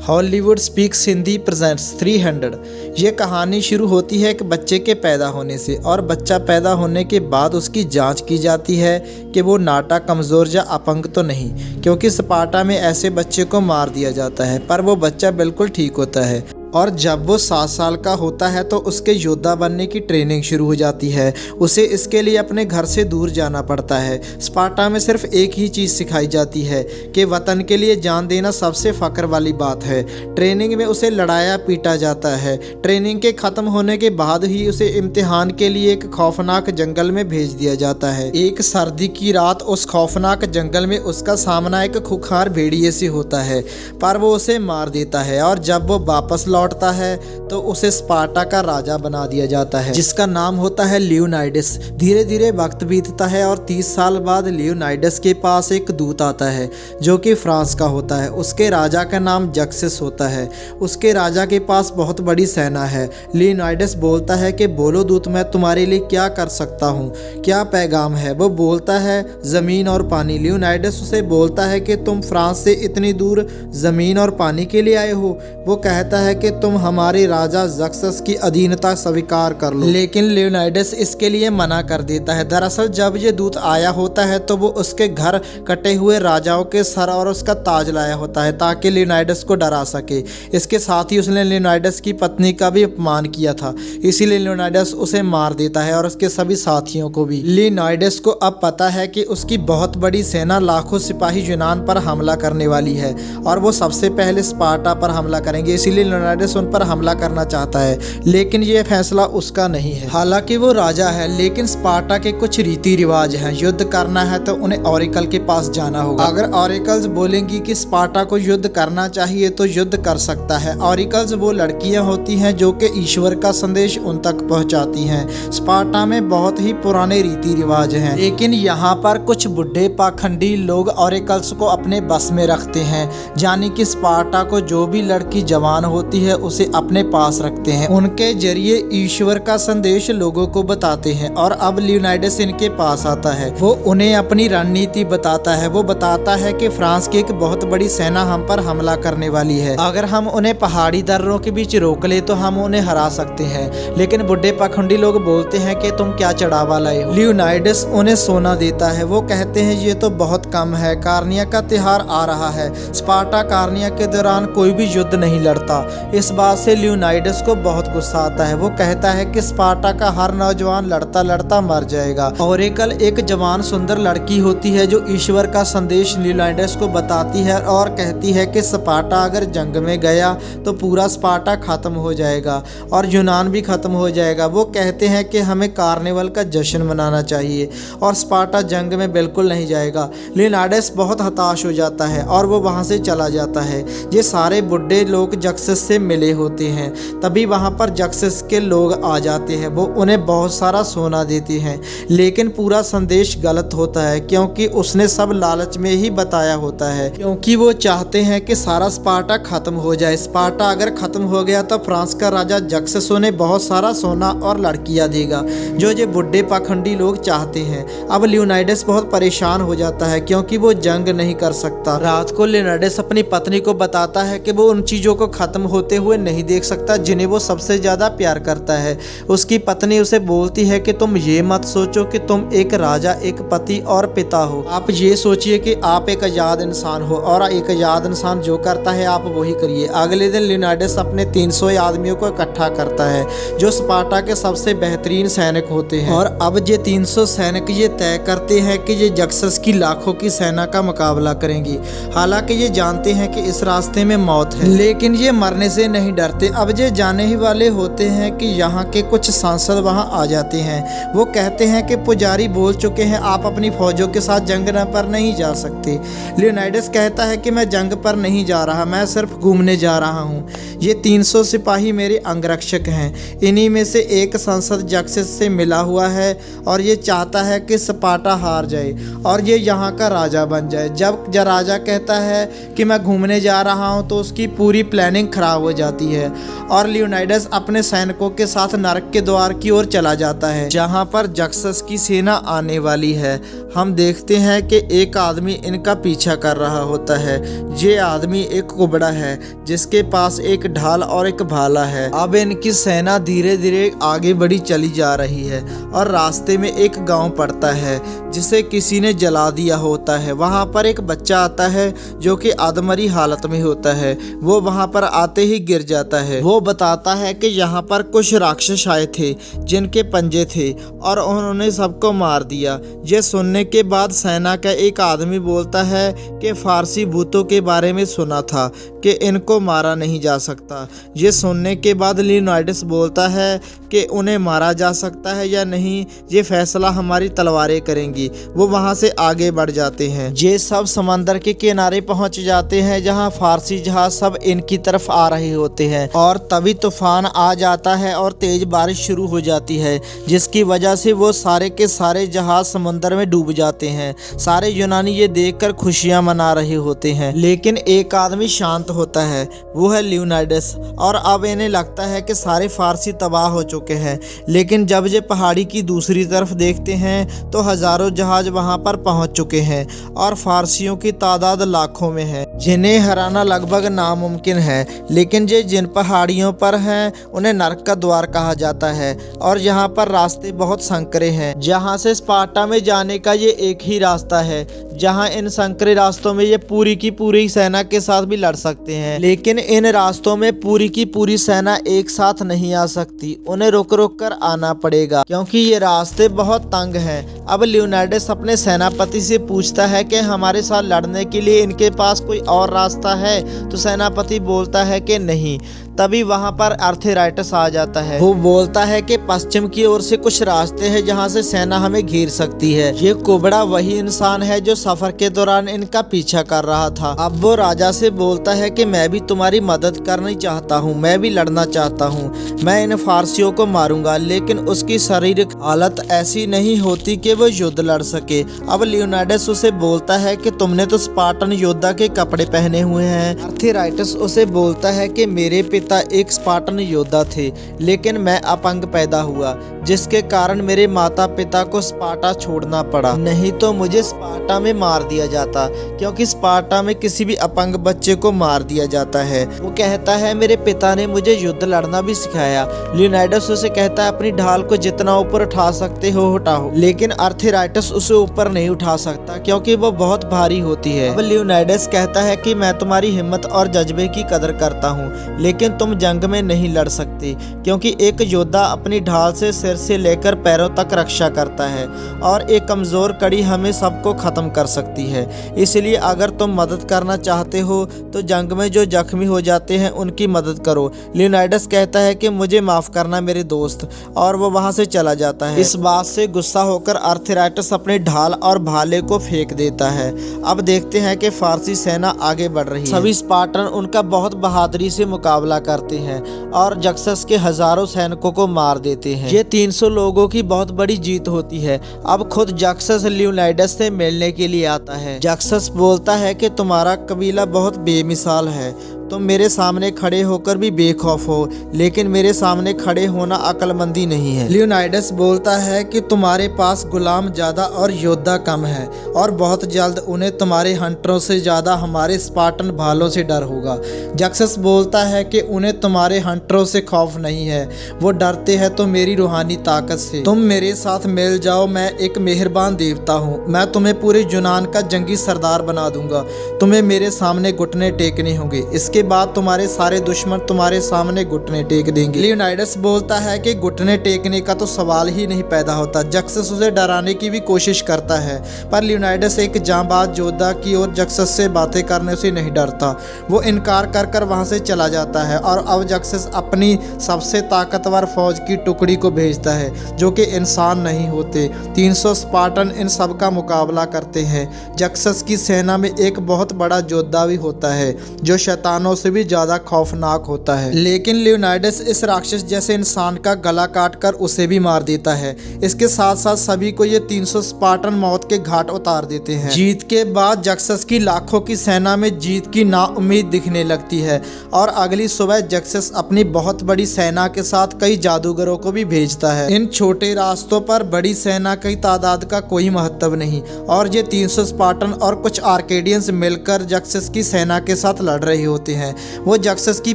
Hollywood speaks Hindi presents 300। ये कहानी शुरू होती है एक बच्चे के पैदा होने से, और बच्चा पैदा होने के बाद उसकी जांच की जाती है कि वो नाटा, कमज़ोर या अपंग तो नहीं, क्योंकि स्पार्टा में ऐसे बच्चे को मार दिया जाता है। पर वो बच्चा बिल्कुल ठीक होता है, और जब वो 7 साल का होता है तो उसके योद्धा बनने की ट्रेनिंग शुरू हो जाती है। उसे इसके लिए अपने घर से दूर जाना पड़ता है। स्पार्टा में सिर्फ एक ही चीज़ सिखाई जाती है कि वतन के लिए जान देना सबसे फ़ख्र वाली बात है। ट्रेनिंग में उसे लड़ाया पीटा जाता है। ट्रेनिंग के ख़त्म होने के बाद ही उसे इम्तिहान के लिए एक खौफनाक जंगल में भेज दिया जाता है। एक सर्दी की रात उस खौफनाक जंगल में उसका सामना एक खूंखार भेड़िए से होता है, पर वो उसे मार देता है। और जब वो वापस लौटता है तो उसे स्पार्टा का राजा बना दिया जाता है, जिसका नाम होता है लियोनाइडस। धीरे धीरे वक्त बीतता है और 30 साल बाद लियोनाइडस के पास एक दूत आता है जो कि फ्रांस का होता है। उसके राजा का नाम जक्सिस होता है। उसके राजा के पास बहुत बड़ी सेना है। लियोनाइडस बोलता है कि बोलो दूत, मैं तुम्हारे लिए क्या कर सकता हूँ, क्या पैगाम है। वो बोलता है ज़मीन और पानी। लियोनाइडस उसे बोलता है कि तुम फ्रांस से इतनी दूर ज़मीन और पानी के लिए आए हो। वो कहता है कि तुम हमारे राजा जक्सस की अधीनता स्वीकार कर लो, लेकिन लियोनाइडस इसके लिए मना कर देता है। दरअसल जब ये दूत आया होता है तो वो उसके घर कटे हुए राजाओं के सर और उसका ताज लाया होता है ताकि लियोनाइडस को डरा सके। इसके साथ ही उसने लियोनाइडस की पत्नी का भी अपमान किया था, इसीलिए लियोनाइडस उसे मार देता है और उसके सभी साथियों को भी। लियोनाइडस को अब पता है कि उसकी बहुत बड़ी सेना, लाखों सिपाही यूनान पर हमला करने वाली है और वो सबसे पहले स्पार्टा पर हमला करेंगे, इसीलिए लियोनाइडस उन पर हमला करना चाहता है। लेकिन ये फैसला उसका नहीं है। हालांकि वो राजा है, लेकिन स्पार्टा के कुछ रीति रिवाज हैं। युद्ध करना है तो उन्हें ऑरिकल के पास जाना होगा। अगर ऑरिकल्स बोलेंगी कि स्पार्टा को युद्ध करना चाहिए तो युद्ध कर सकता है। ऑरिकल्स वो लड़कियां होती हैं जो कि ईश्वर का संदेश उन तक पहुंचाती हैं। स्पार्टा में बहुत ही पुराने रीति रिवाज हैं, लेकिन यहाँ पर कुछ बुढ़े पाखंडी लोग ऑरिकल्स को अपने बस में रखते हैं, यानी कि स्पार्टा को जो भी लड़की जवान होती है उसे अपने पास रखते हैं। उनके जरिए ईश्वर का संदेश लोगों को बताते हैं। और अब लियोनाइडस इनके पास आता है। वो उन्हें अपनी रणनीति बताता है। वो बताता है कि फ्रांस की एक बहुत बड़ी सेना हम पर हमला करने वाली है। अगर हम उन्हें पहाड़ी दर्रों के बीच रोक ले तो हम उन्हें हरा सकते हैं। लेकिन बुढ़े पाखंडी लोग बोलते हैं कि तुम क्या चढ़ावा लाए हो। लियोनाइडस उन्हें सोना देता है। वो कहते हैं ये तो बहुत कम है, कार्निया का त्योहार आ रहा है। स्पार्टा कार्निया के दौरान कोई भी युद्ध नहीं लड़ता। इस बात से लियोनाइडस को बहुत गुस्सा आता है। वो कहता है कि स्पार्टा का हर नौजवान लड़ता लड़ता मर जाएगा। ऑरेकल एक जवान सुंदर लड़की होती है जो ईश्वर का संदेश लियोनाइडस को बताती है और कहती है कि स्पार्टा अगर जंग में गया तो पूरा स्पार्टा खत्म हो जाएगा और यूनान भी खत्म हो जाएगा। वो कहते हैं कि हमें कार्निवल का जश्न मनाना चाहिए और स्पार्टा जंग में बिल्कुल नहीं जाएगा। लियोनाइडस बहुत हताश हो जाता है और वो वहाँ से चला जाता है। ये सारे बुढ़े लोग जक्सस से मिले होते हैं। तभी वहाँ पर जक्सस के लोग आ जाते हैं। वो उन्हें बहुत सारा सोना देते हैं, लेकिन पूरा संदेश गलत होता है, क्योंकि उसने सब लालच में ही बताया होता है, क्योंकि वो चाहते हैं कि सारा स्पार्टा खत्म हो जाए। स्पार्टा अगर खत्म हो गया तो फ्रांस का राजा जक्सस उन्हें बहुत सारा सोना और लड़कियां देगा, जो ये बुढ़े पाखंडी लोग चाहते हैं। अब लियोनाइडस बहुत परेशान हो जाता है क्योंकि वो जंग नहीं कर सकता। रात को लियोनाइडस अपनी पत्नी को बताता है कि वो उन चीज़ों को खत्म होते हुए नहीं देख सकता जिन्हें वो सबसे ज़्यादा प्यार करता है। उसकी पत्नी उसे बोलती है कि तुम ये मत सोचो कि तुम एक राजा, एक पति और पिता हो। आप ये सोचिए कि आप एक आज़ाद इंसान हो, और एक आज़ाद इंसान जो करता है आप वही करिए। अगले दिन लियोनाइडस अपने 300 आदमियों को इकट्ठा करता है जो स्पार्टा के सबसे बेहतरीन सैनिक होते हैं। और अब ये 300 सैनिक ये तय करते हैं कि ये जक्सस की लाखों की सेना का मुकाबला करेंगी। हालांकि ये जानते हैं कि इस रास्ते में मौत है, लेकिन ये मरने से नहीं डरते। अब ये जाने ही वाले होते हैं कि यहाँ के कुछ सांसद वहाँ आ जाते हैं। वो कहते हैं कि पुजारी बोल चुके हैं, आप अपनी फौजों के साथ जंग पर नहीं जा सकते। लियोनाइडस कहता है कि मैं जंग पर नहीं जा रहा, मैं सिर्फ घूमने जा रहा हूँ। ये 300 सिपाही मेरे अंगरक्षक हैं। इन्हीं में से एक सांसद जक्सस से मिला हुआ है और ये चाहता है कि स्पार्टा हार जाए और ये यहाँ का राजा बन जाए। जब राजा कहता है कि मैं घूमने जा रहा हूँ तो उसकी पूरी प्लानिंग खराब हो हो जाती है और लियोनाइडस अपने सैनिकों के साथ नरक के द्वार की ओर चला जाता है, जहां पर जक्सस की सेना आने वाली है। हम देखते हैं कि एक आदमी इनका पीछा कर रहा होता है। ये आदमी एक कुबड़ा है जिसके पास एक ढाल और एक भाला है। अब इनकी सेना धीरे धीरे आगे बढ़ी चली जा रही है और रास्ते में एक गांव पड़ता है जिसे किसी ने जला दिया होता है। वहां पर एक बच्चा आता है जो कि अधमरी हालत में होता है। वो वहां पर आते ही गिर जाता है। वो बताता है कि यहाँ पर कुछ राक्षस आए थे जिनके पंजे थे और उन्होंने सबको मार दिया। ये सुनने के बाद सेना का एक आदमी बोलता है कि फारसी भूतों के बारे में सुना था कि इनको मारा नहीं जा सकता। ये सुनने के बाद लियोनाइडस बोलता है कि उन्हें मारा जा सकता है या नहीं, ये फैसला हमारी तलवारें करेंगी। वो वहां से आगे बढ़ जाते हैं। ये सब समंदर के किनारे पहुंच जाते हैं जहां फारसी जहाज सब इनकी तरफ आ रहे होते हैं और तभी तूफान आ जाता है और तेज बारिश शुरू हो जाती है, जिसकी वजह से वो सारे के सारे जहाज समुद्र में डूब जाते हैं। सारे यूनानी ये देखकर खुशियां मना रहे होते हैं, लेकिन एक आदमी शांत होता है, वो है लियोनाइडस। और अब इन्हें लगता है कि सारे फारसी तबाह हो चुके हैं। लेकिन जब ये पहाड़ी की दूसरी तरफ देखते हैं तो हजारों जहाज वहां पर पहुंच चुके हैं और फारसियों की तादाद लाखों में है, जिन्हें हराना लगभग नामुमकिन है। लेकिन ये जिन पहाड़ियों पर हैं उन्हें नरक का द्वार कहा जाता है और यहाँ पर रास्ते बहुत संकरे हैं। जहाँ से स्पार्टा में जाने का ये एक ही रास्ता है, जहाँ इन संकरे रास्तों में ये पूरी की पूरी सेना के साथ भी लड़ सकते हैं। लेकिन इन रास्तों में पूरी की पूरी सेना एक साथ नहीं आ सकती, उन्हें रुक रुक कर आना पड़ेगा क्योंकि ये रास्ते बहुत तंग हैं। अब लियोनाइडस अपने सेनापति से पूछता है कि हमारे साथ लड़ने के लिए इनके पास कोई और रास्ता है, तो सेनापति बोलता है कि नहीं। तभी वहां पर अर्थराइटस आ जाता है। वो बोलता है कि पश्चिम की ओर से कुछ रास्ते हैं जहां से सेना हमें घेर सकती है। ये कुबड़ा वही इंसान है जो सफर के दौरान इनका पीछा कर रहा था। अब वो राजा से बोलता है कि मैं भी तुम्हारी मदद करनी चाहता हूँ, मैं भी लड़ना चाहता हूँ, मैं इन फारसियों को मारूंगा। लेकिन उसकी शारीरिक हालत ऐसी नहीं होती कि वो युद्ध लड़ सके। अब लियोनाइडस उसे बोलता है कि तुमने तो स्पार्टन योद्धा के कपड़े पहने हुए हैं। अर्थराइटस उसे बोलता है कि मेरे पिता एक स्पार्टन योद्धा थे, लेकिन मैं अपंग पैदा हुआ, जिसके कारण मेरे माता पिता को स्पार्टा छोड़ना पड़ा, नहीं तो मुझे स्पार्टा में मार दिया जाता, क्योंकि स्पार्टा में किसी भी अपंग बच्चे को मार दिया जाता है। वो कहता है मेरे पिता ने मुझे युद्ध लड़ना भी सिखाया। लियोनाइडस उसे कहता है अपनी ढाल को जितना ऊपर उठा सकते हो उठाओ, लेकिन अर्थराइटस उसे ऊपर नहीं उठा सकता क्योंकि वो बहुत भारी होती है। अब लियोनाइडस कहता है कि मैं तुम्हारी हिम्मत और जज्बे की कदर करता हूँ, लेकिन तुम जंग में नहीं लड़ सकते, क्योंकि एक योद्धा अपनी ढाल से सिर से लेकर पैरों तक रक्षा करता है और एक कमजोर कड़ी हमें सबको खत्म कर सकती है। इसलिए अगर तुम मदद करना चाहते हो तो जंग में जो जख्मी हो जाते हैं उनकी मदद करो। लियोनाइडस कहता है कि मुझे माफ करना मेरे दोस्त, और वो वहां से चला जाता है। इस बात से गुस्सा होकर अर्थराइटस अपनी ढाल और भाले को फेंक देता है। अब देखते हैं कि फारसी सेना आगे बढ़ रही है। सभी स्पार्टन उनका बहुत बहादुरी से मुकाबला करते हैं और जक्सस के हजारों सैनिकों को मार देते हैं। ये 300 लोगों की बहुत बड़ी जीत होती है। अब खुद जक्सस लियोनाइडस से मिलने के लिए आता है। जक्सस बोलता है कि तुम्हारा कबीला बहुत बेमिसाल है, तुम मेरे सामने खड़े होकर भी बेखौफ हो, लेकिन मेरे सामने खड़े होना अक्लमंदी नहीं है। लियोनाइडस बोलता है कि तुम्हारे पास गुलाम ज्यादा और योद्धा कम है और बहुत जल्द उन्हें तुम्हारे हंटरों से ज्यादा हमारे स्पार्टन भालों से डर होगा। जक्सस बोलता है कि उन्हें तुम्हारे हंटरों से खौफ नहीं है, वो डरते हैं तो मेरी रूहानी ताकत से। तुम मेरे साथ मिल जाओ, मैं एक मेहरबान देवता हूँ, मैं तुम्हें पूरे यूनान का जंगी सरदार बना दूंगा। तुम्हें मेरे सामने घुटने टेकने होंगे, इसके बाद तुम्हारे सारे दुश्मन तुम्हारे सामने घुटने टेक देंगे। लियोनाइडस बोलता है कि घुटने टेकने का तो सवाल ही नहीं पैदा होता। जक्सस उसे डराने की भी कोशिश करता है, पर लियोनाइडस एक जांबाज योद्धा की ओर जक्सस से बातें करने से नहीं डरता। वो इनकार कर कर वहां से चला जाता है और अब जक्सस अपनी सबसे ताकतवर फौज की टुकड़ी को भेजता है, जो कि इंसान नहीं होते। 300 स्पार्टन इन सब का मुकाबला करते हैं। जक्सस की सेना में एक बहुत बड़ा योद्धा भी होता है जो शैतानों स्पार्टनों से भी ज्यादा खौफनाक होता है। लेकिन लियोनाइडस इस राक्षस जैसे इंसान का गला काटकर उसे भी मार देता है। इसके साथ साथ सभी को ये 300 स्पार्टन मौत के घाट उतार देते हैं। जीत के बाद जक्सस की लाखों की सेना में जीत की नाउम्मीद दिखने लगती है और अगली सुबह जक्सस अपनी बहुत बड़ी सेना के साथ कई जादूगरों को भी भेजता है। इन छोटे रास्तों पर बड़ी सेना की तादाद का कोई महत्व नहीं और ये 300 स्पार्टन और कुछ आर्केडियंस मिलकर जक्सस की सेना के साथ लड़ रहे होते हैं। वो जक्सस की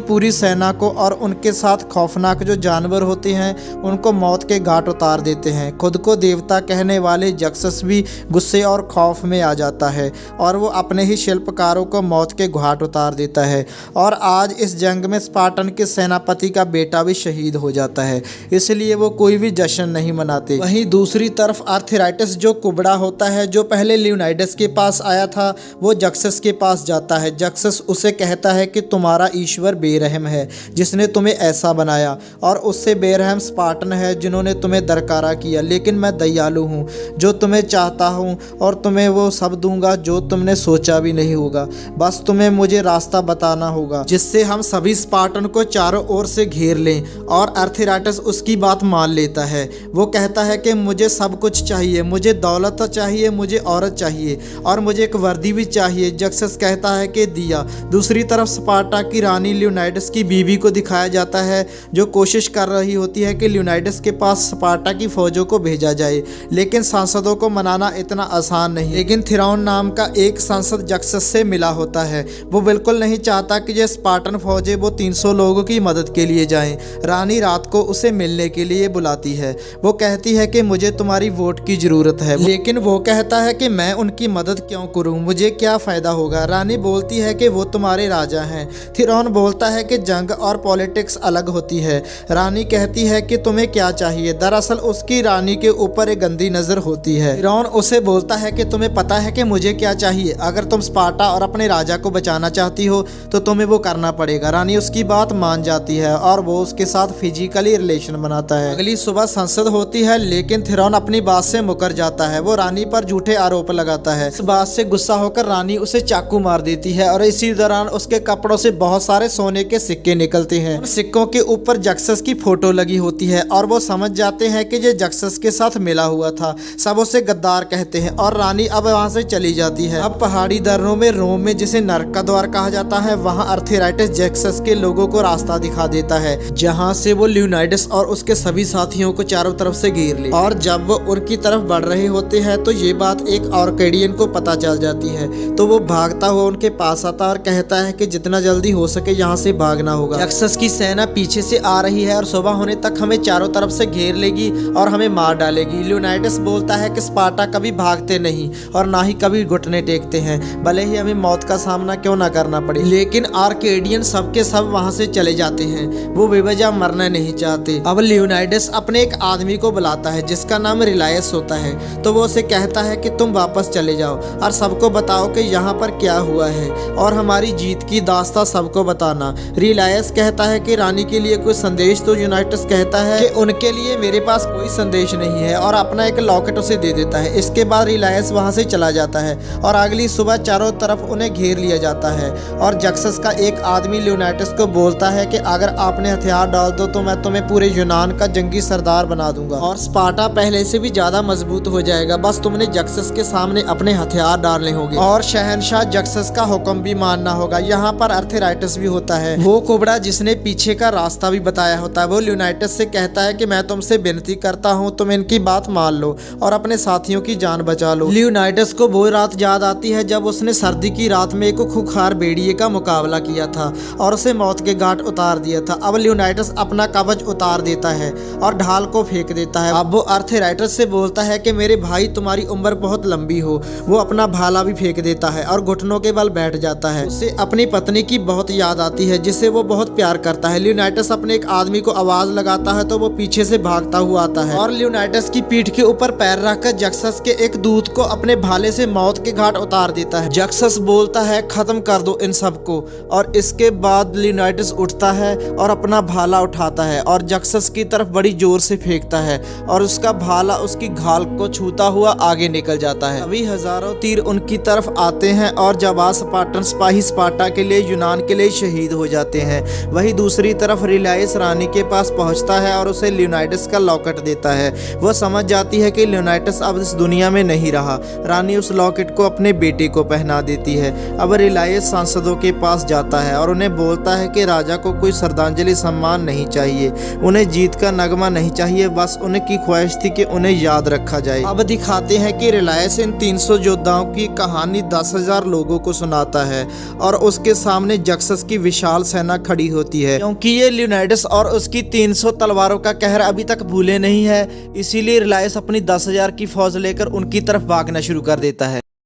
पूरी सेना को और उनके साथ खौफनाक जो जानवर होते हैं उनको मौत के घाट उतार देते हैं। खुद को देवता कहने वाले जक्सस भी गुस्से और खौफ में आ जाता है और वो अपने ही शिल्पकारों को मौत के घाट उतार देता है। और आज इस जंग में स्पार्टन के सेनापति का बेटा भी शहीद हो जाता है, इसलिए वो कोई भी जश्न नहीं मनाते। वहीं दूसरी तरफ आर्थराइटस जो कुबड़ा होता है, जो पहले लियोनाइडस के पास आया था, वो जक्सस के पास जाता है। जक्सस उसे कहता है कि तुम्हारा ईश्वर बेरहम है जिसने तुम्हें ऐसा बनाया और उससे बेरहम स्पार्टन है जिन्होंने तुम्हें दरकारा किया। लेकिन मैं दयालु हूँ जो तुम्हें चाहता हूँ और तुम्हें वो सब दूंगा जो तुमने सोचा भी नहीं होगा। बस तुम्हें मुझे रास्ता बताना होगा जिससे हम सभी स्पार्टन को चारों ओर से घेर लें। और आर्थराइटस उसकी बात मान लेता है। वो कहता है कि मुझे सब कुछ चाहिए, मुझे दौलत चाहिए, मुझे औरत चाहिए और मुझे एक वर्दी भी चाहिए। जक्सस कहता है कि दिया। दूसरी तरफ स्पार्टा की रानी लियोनाइडस की बीवी को दिखाया जाता है जो कोशिश कर रही होती है कि लियोनाइडस के पास स्पार्टा की फौजों को भेजा जाए, लेकिन सांसदों को मनाना इतना आसान नहीं। लेकिन थिरौन नाम का एक सांसद जक्सस से मिला होता है। वो बिल्कुल नहीं चाहता कि ये स्पार्टन फौजें वो 300 लोगों की मदद के लिए जाएं। रानी रात को उसे मिलने के लिए बुलाती है। वो कहती है कि मुझे तुम्हारी वोट की जरूरत है, लेकिन वो कहता है कि मैं उनकी मदद क्यों करूं, मुझे क्या फायदा होगा। रानी बोलती है कि वो तुम्हारे राजा हैं। थिरौन बोलता है कि जंग और पॉलिटिक्स अलग होती है। रानी कहती है कि तुम्हें क्या चाहिए। दरअसल उसकी रानी के ऊपर एक गंदी नजर होती है। थिरौन उसे बोलता है कि तुम्हें पता है कि मुझे क्या चाहिए। अगर तुम स्पार्टा और अपने राजा को बचाना चाहती हो तो तुम्हें वो करना पड़ेगा। रानी उसकी बात मान जाती है और वो उसके साथ फिजिकली रिलेशन बनाता है। अगली सुबह संसद होती है, लेकिन थिरौन अपनी बात से मुकर जाता है। वो रानी पर झूठे आरोप लगाता है। इस बात से गुस्सा होकर रानी उसे चाकू मार देती है और इसी दौरान उसके कपड़ों से बहुत सारे सोने के सिक्के निकलते हैं। सिक्कों के ऊपर जक्सस की फोटो लगी होती है और वो समझ जाते हैं कि ये जक्सस के साथ मिला हुआ था। सब उसे गद्दार कहते हैं और रानी अब वहां से चली जाती है। अब पहाड़ी दर्रों में रोम में जिसे नर्क का द्वार कहा जाता है, वहां आर्थराइटस जक्सस के लोगों को रास्ता दिखा देता है जहां से वो लियोनाइडस और उसके सभी साथियों को चारों तरफ से घेर ले। और जब वो उनकी तरफ बढ़ रहे होते हैं तो ये बात एक आर्केडियन को पता चल जाती है, तो वो भागता हुआ उनके पास आता और कहता है कि जितना जल्दी हो सके यहाँ से भागना होगा। जक्सस की सेना पीछे से आ रही है और सुबह होने तक हमें चारों तरफ से घेर लेगी और हमें मार डालेगी। लियोनाइडस बोलता है कि स्पार्टा कभी भागते नहीं और ना ही कभी घुटने टेकते हैं, भले ही हमें मौत का सामना क्यों ना करना पड़े। लेकिन आर्केडियन सबके सब वहां से चले जाते हैं। वो बेवजह मरना नहीं चाहते। अब लियोनाइडस अपने एक आदमी को बुलाता है जिसका नाम रिलायस होता है। तो वो उसे कहता है कि तुम वापस चले जाओ और सबको बताओ कि यहाँ पर क्या हुआ है और हमारी जीत की दास्तां सबको बताना। रिलायस कहता है कि रानी के लिए कोई संदेश, तो लियोनाइडस कहता है कि उनके लिए मेरे पास कोई संदेश नहीं है और अपना एक लॉकेट उसे दे देता है। इसके बाद रिलायस वहां से चला जाता है और अगली सुबह चारों तरफ उन्हें घेर लिया जाता है और जक्सस का एक आदमी लियोनाइडस को बोलता है कि अगर आपने हथियार डाल दो तो मैं तुम्हें पूरे यूनान का जंगी सरदार बना दूंगा और स्पार्टा पहले से भी ज्यादा मजबूत हो जाएगा। बस तुमने जक्सस के सामने अपने हथियार डालने होंगे और शहनशाह जक्सस का हुक्म भी मानना होगा। यहाँ पर आर्थराइटस भी होता है, वो कोबरा जिसने पीछे का रास्ता भी बताया होता है। वो लियोनाइडस से कहता है कि मैं तुमसे विनती करता हूँ तुम इनकी बात मान लो और अपने साथियों की जान बचा लो। लियोनाइडस को वो रात याद आती है जब उसने सर्दी की रात में एक खूंखार भेड़िए का मुकाबला किया था और उसे मौत के घाट उतार दिया था। अब लियोनाइडस अपना कवच उतार देता है और ढाल को फेंक देता है। अब वो आर्थराइटस से बोलता है कि मेरे भाई तुम्हारी उम्र बहुत लंबी हो। वो अपना भाला भी फेंक देता है और घुटनों के बल बैठ जाता है। उसे अपनी पत्नी की बहुत याद आती है जिसे वो बहुत प्यार करता है। लियोनाइडस अपने एक आदमी को आवाज लगाता है तो वो पीछे से भागता हुआ आता है और लियोनाइडस की पीठ के ऊपर पैर रखकर जक्सस के एक दूत को अपने भाले से मौत के घाट उतार देता है। जक्सस बोलता है खत्म कर दो इन सबको और इसके बाद लियोनाइडस उठता है और अपना भाला उठाता है और जक्सस की तरफ बड़ी जोर से फेंकता है और उसका भाला उसकी घाल को छूता हुआ आगे निकल जाता है। अभी हजारों तीर उनकी तरफ आते हैं और जब स्पार्टन सिपाही स्पार्टा के लिए यूनान के लिए शहीद हो जाते हैं। वहीं दूसरी तरफ रिलायंस रानी के पास पहुंचता है और उसे लियोनाइटस का लॉकेट देता है। वह समझ जाती है कि लियोनाइटस अब इस दुनिया में नहीं रहा। रानी उस लॉकेट को अपने बेटे को पहना देती है। अब रिलायंस सांसदों के पास जाता है और उन्हें बोलता है कि राजा को कोई श्रद्धांजलि सम्मान नहीं चाहिए, उन्हें जीत का नगमा नहीं चाहिए, बस उनकी ख्वाहिश थी कि उन्हें याद रखा जाए। अब दिखाते हैं कि रिलायंस इन 300 योद्धाओं की कहानी 10,000 लोगों को सुनाता है और उसके सामने जक्सस की विशाल सेना खड़ी होती है। क्योंकि ये लियोनाइटस और उसकी 300 तलवारों का कहर अभी तक भूले नहीं है, इसीलिए रिलायंस अपनी 10,000 की फौज लेकर उनकी तरफ भागना शुरू कर देता है।